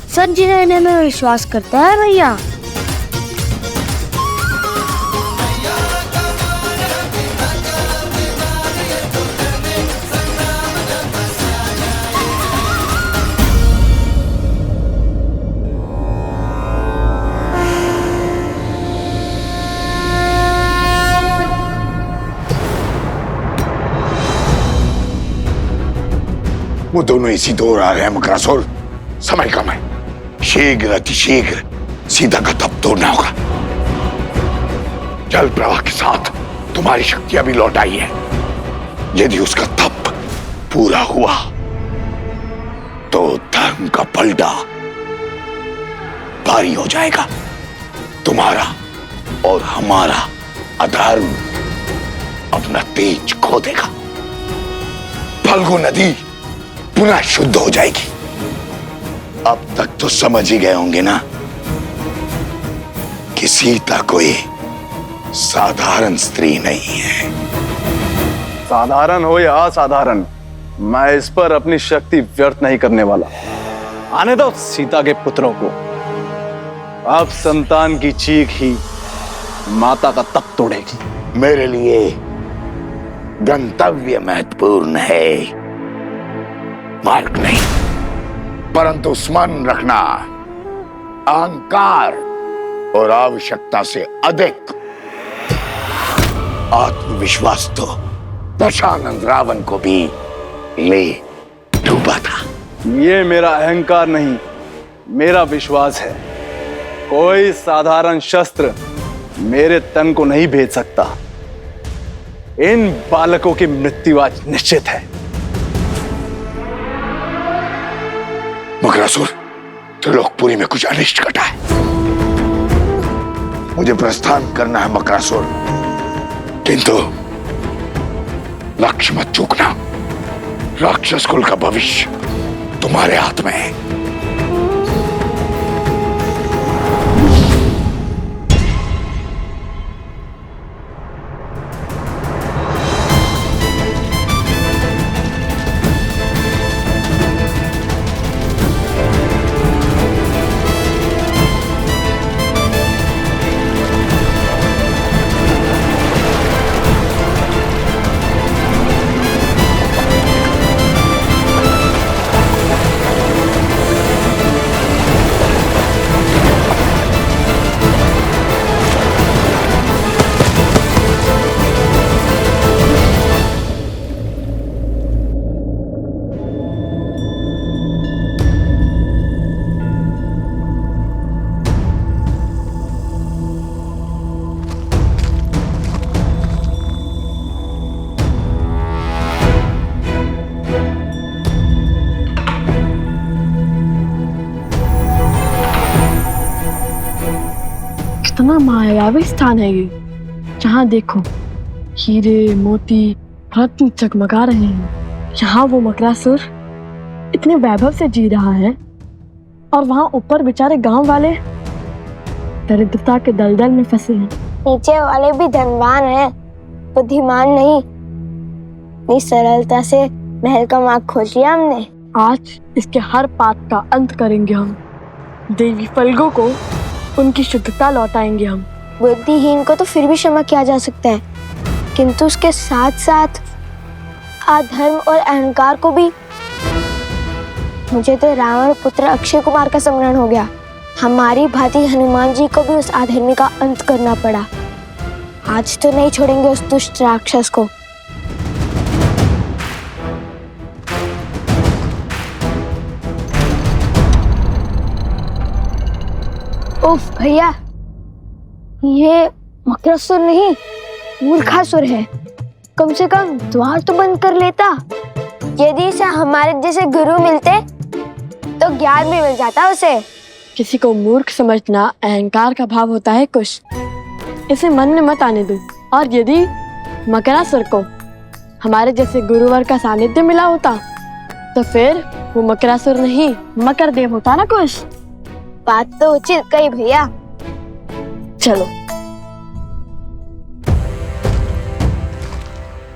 सच रहने में विश्वास करता है भैया। वो दोनों इसी दौर आ रहे हैं मकरासुर। समय कम है, शीघ्र अतिशीघ्र सीता का तप तोड़ना होगा। जल प्रवाह के साथ तुम्हारी शक्तियां भी लौट आई है। यदि उसका तप पूरा हुआ तो धर्म का पलटा भारी हो जाएगा। तुम्हारा और हमारा अधर्म अपना तेज खो देगा। फल्गु नदी पुनः शुद्ध हो जाएगी। अब तक तो समझ ही गए होंगे ना कि सीता कोई साधारण स्त्री नहीं है। साधारण हो या असाधारण, मैं इस पर अपनी शक्ति व्यर्थ नहीं करने वाला। आने दो सीता के पुत्रों को। अब संतान की चीख ही माता का तप तोड़ेगी। मेरे लिए गंतव्य महत्वपूर्ण है, मार्ग नहीं। परंतु स्मरण रखना, अहंकार और आवश्यकता से अधिक आत्मविश्वास तो दशानंद रावण को भी ले डूबा था। ये मेरा अहंकार नहीं, मेरा विश्वास है। कोई साधारण शस्त्र मेरे तन को नहीं भेद सकता। इन बालकों की मृत्यु आज निश्चित है। मकरासुर, त्रिलोकपुरी में कुछ अनिष्ट घटा है। मुझे प्रस्थान करना है मकरासुर, किंतु लक्ष्य मत चूकना। राक्षस कुल का भविष्य तुम्हारे हाथ में है। कितना मायावी स्थान है ये। जहाँ देखो हीरे मोती रत्न चकमगा रहे हैं। यहाँ वो मकरासुर इतने वैभव से जी रहा है और वहाँ ऊपर बेचारे गांव वाले दरिद्रता के दलदल में फंसे हैं। नीचे वाले भी धनवान हैं, बुद्धिमान नहीं। इतनी सरलता से महल का मार्ग खोज लिया हमने। आज इसके हर पाप का अंत करेंगे हम। देवी फल्गु को उनकी शुद्धता लौटाएंगे हम। बुद्धिहीन को तो फिर भी क्षमा किया जा सकता है, किंतु उसके साथ साथ अधर्म और अहंकार को भी। मुझे तो रावण पुत्र अक्षय कुमार का स्मरण हो गया। हमारी भांति हनुमान जी को भी उस अधर्मी का अंत करना पड़ा। आज तो नहीं छोड़ेंगे उस दुष्ट राक्षस को। उफ भैया, ये मकरासुर नहीं मूर्खासुर है। कम से कम द्वार तो बंद कर लेता। यदि इसे हमारे जैसे गुरु मिलते तो ज्ञान भी मिल जाता उसे। किसी को मूर्ख समझना अहंकार का भाव होता है कुश। इसे मन में मत आने दो। और यदि मकरासुर को हमारे जैसे गुरुवर का सानिध्य मिला होता तो फिर वो मकरासुर नहीं मकर देव होता ना कुश। बात तो उचित कही भैया। चलो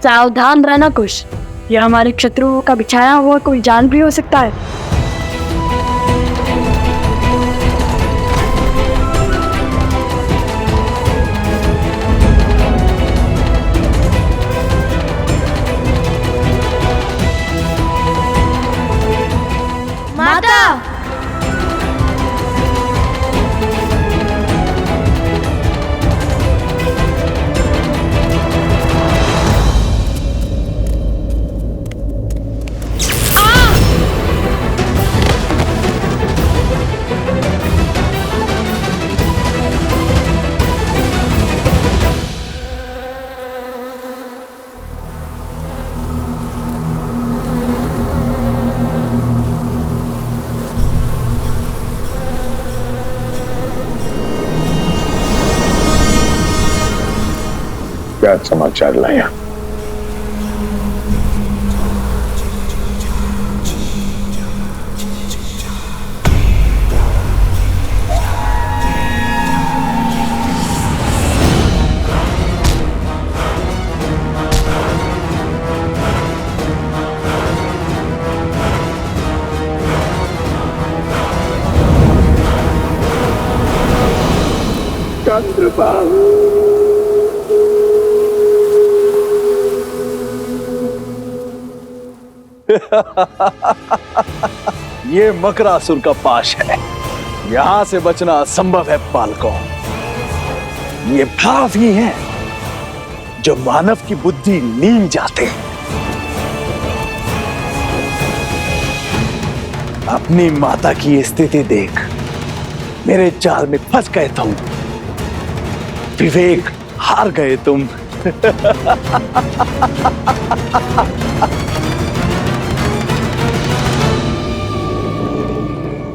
सावधान रहना कुश, ये हमारे शत्रुओं का बिछाया हुआ कोई जाल भी हो सकता है। माता, क्या समाचार लाया? चंद्रबाबू, ये मकरासुर का पाश है। यहां से बचना असंभव है बालकों। ये भाव ही हैं जो मानव की बुद्धि नीम जाते हैं। अपनी माता की स्थिति देख, मेरे जाल में फंस गए तुम। विवेक हार गए तुम।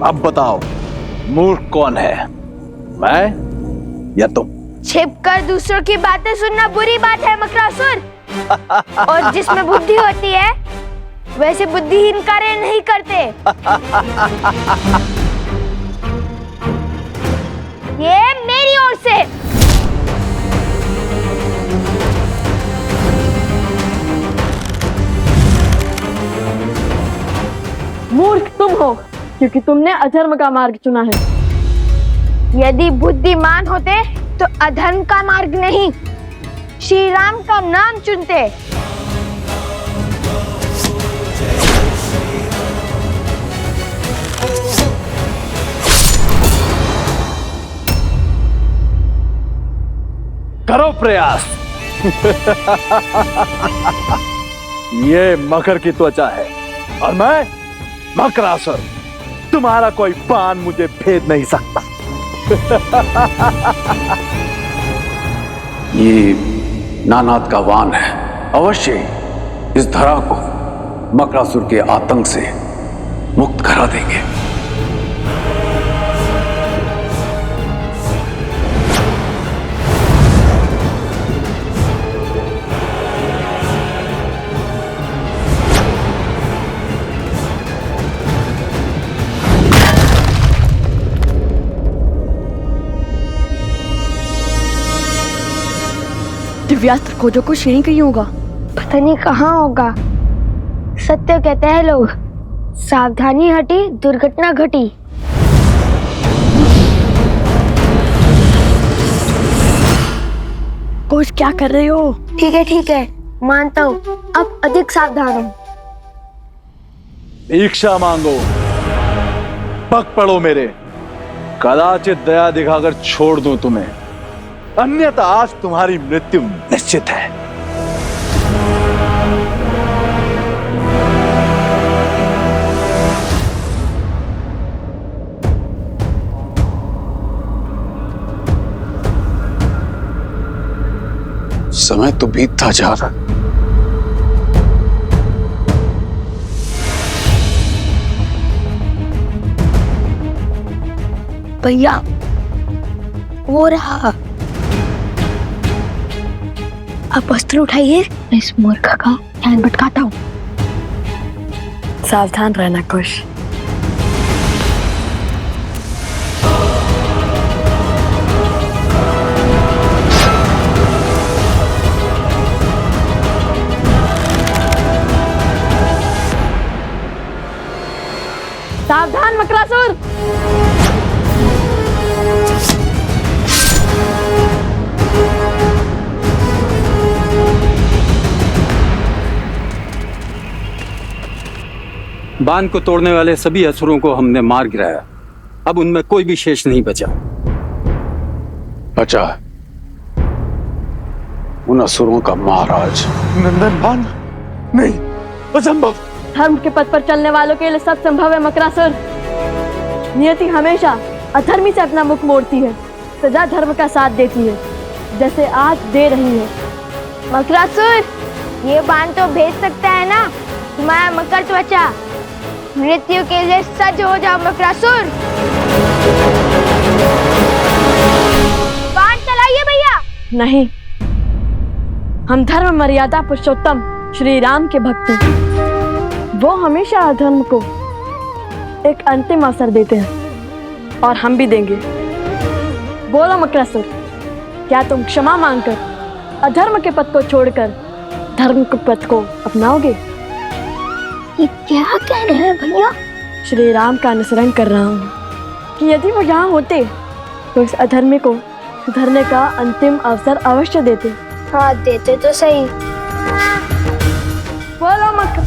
अब बताओ, मूर्ख कौन है, मैं या तुम? छिपकर दूसरों की बातें सुनना बुरी बात है मकरासुर। और जिसमें बुद्धि होती है वैसे बुद्धिहीन कार्य नहीं करते। ये मेरी ओर से। मूर्ख तुम हो क्योंकि तुमने अधर्म का मार्ग चुना है। यदि बुद्धिमान होते तो अधर्म का मार्ग नहीं, श्री राम का नाम चुनते। करो प्रयास। ये मकर की त्वचा है और मैं मकरासुर। तुम्हारा कोई बाण मुझे भेद नहीं सकता। ये नानाद का वान है। अवश्य इस धरा को मकरासुर के आतंक से मुक्त करा देंगे। दिव्यास्त्र खोजो को श्रेणी कहीं होगा। पता नहीं कहाँ होगा। सत्य कहते हैं लोग, सावधानी हटी दुर्घटना घटी। कोश क्या कर रहे हो? ठीक है, मानता हूँ, अब अधिक सावधान हूँ। भिक्षा मांगो, पग पड़ो मेरे, कदाचित दया दिखाकर छोड़ दूं तुम्हें, अन्यथा आज तुम्हारी मृत्यु निश्चित है। समय तो बीतता जा रहा है। भैया, वो रहा। आप अस्त्र उठाइए, मैं इस मूर्ख का ध्यान भटकाता हूँ। सावधान रहना कुश। सावधान मकरासुर। बांध को तोड़ने वाले सभी असुरों को हमने मार गिराया। अब उनमें कोई भी शेष नहीं बचा। बचा उन असुरों का महाराज नंदन बान नहीं, असंभव। धर्म के पथ पर चलने वालों के लिए सब संभव है मकरासुर। नियति हमेशा अधर्मी से अपना मुख मोड़ती है, सजा धर्म का साथ देती है, जैसे आज दे रही है। मकरासुर, ये बाण तो भेज सकता है ना तुम्हारा मकर त्वचा। मृत्यु के लिए सज्ज हो जाओ मकरासुर। बाण चलाइए भैया। नहीं, हम धर्म मर्यादा पुरुषोत्तम श्री राम के भक्त हैं। वो हमेशा अधर्म को एक अंतिम अवसर देते हैं और हम भी देंगे। बोलो मकरासुर, क्या तुम क्षमा मांगकर अधर्म के पथ को छोड़कर धर्म के पथ को अपनाओगे? ये क्या कह रहे हैं भैया? श्री राम का अनुसरण कर रहा हूँ कि यदि वो यहाँ होते तो इस अधर्मी को सुधरने का अंतिम अवसर अवश्य देते। हाँ, देते तो सही। बोलो मक।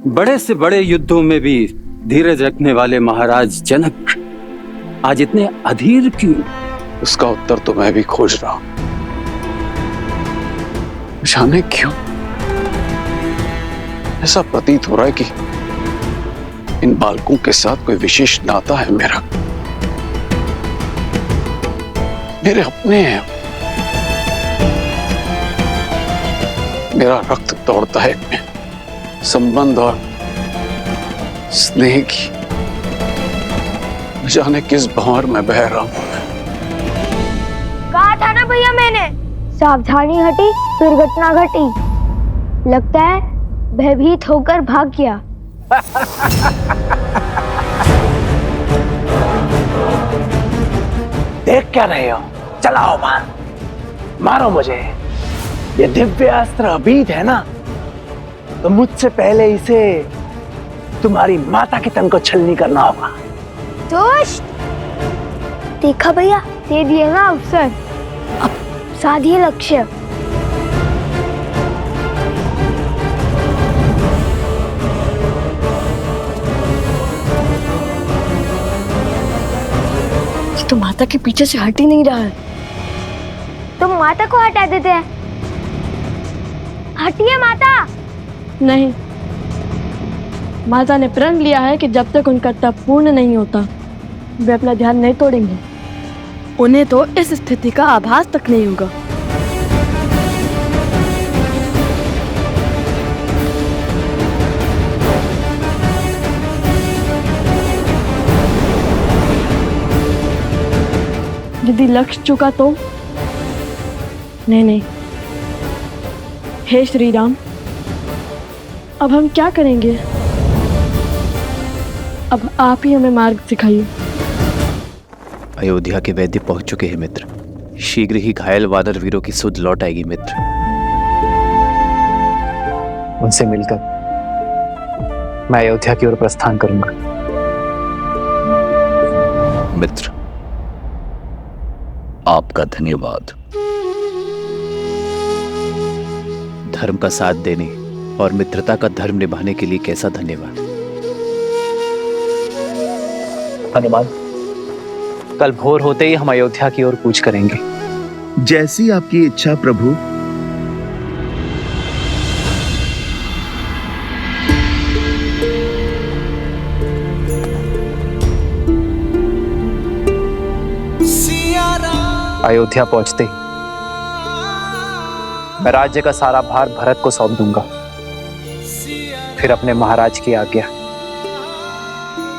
बड़े से बड़े युद्धों में भी धीरज रखने वाले महाराज जनक आज इतने अधीर क्यों? उसका उत्तर तो मैं भी खोज रहा हूं। जाने क्यों ऐसा प्रतीत हो रहा है कि इन बालकों के साथ कोई विशेष नाता है मेरा। मेरे अपने हैं, मेरा रक्त दौड़ता है इनमें। संबंध और स्नेह की जाने किस भंवर में बह रहा हूं। कहा था ना भैया मैंने, सावधानी हटी दुर्घटना घटी। लगता है भयभीत होकर भाग गया। देख क्या रहे हो? चलाओ बाण, मारो मुझे। ये दिव्य अस्त्र अभीत है ना, तो मुझसे पहले इसे तुम्हारी माता के तन को छलनी करना होगा। दुष्ट! देखा भैया, दे दिया ना अवसर। अब साधिए लक्ष्य। तो माता के पीछे से हट ही नहीं रहा है। तुम माता को हटा देते हैं। हटिए माता। नहीं, माता ने प्रण लिया है कि जब तक उनका तप पूर्ण नहीं होता वे अपना ध्यान नहीं तोड़ेंगे। उन्हें तो इस स्थिति का आभास तक नहीं होगा। यदि लक्ष्य चुका तो नहीं। हे श्री राम, अब हम क्या करेंगे? अब आप ही हमें मार्ग सिखाइए। अयोध्या के वैद्य पहुंच चुके हैं मित्र। शीघ्र ही घायल वानर वीरों की सुध लौट आएगी मित्र। उनसे मिलकर मैं अयोध्या की ओर प्रस्थान करूंगा। मित्र, आपका धन्यवाद। धर्म का साथ देने और मित्रता का धर्म निभाने के लिए कैसा धन्यवाद। हनुमान, कल भोर होते ही हम अयोध्या की ओर कूच करेंगे। जैसी आपकी इच्छा प्रभु। अयोध्या पहुंचते ही मैं राज्य का सारा भार भरत को सौंप दूंगा। फिर अपने महाराज की आज्ञा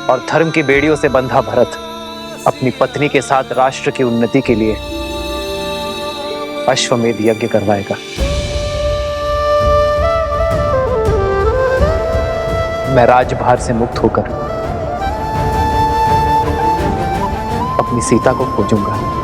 और धर्म की बेड़ियों से बंधा भरत अपनी पत्नी के साथ राष्ट्र की उन्नति के लिए अश्वमेध यज्ञ करवाएगा। मैं राजभार से मुक्त होकर अपनी सीता को खोजूंगा।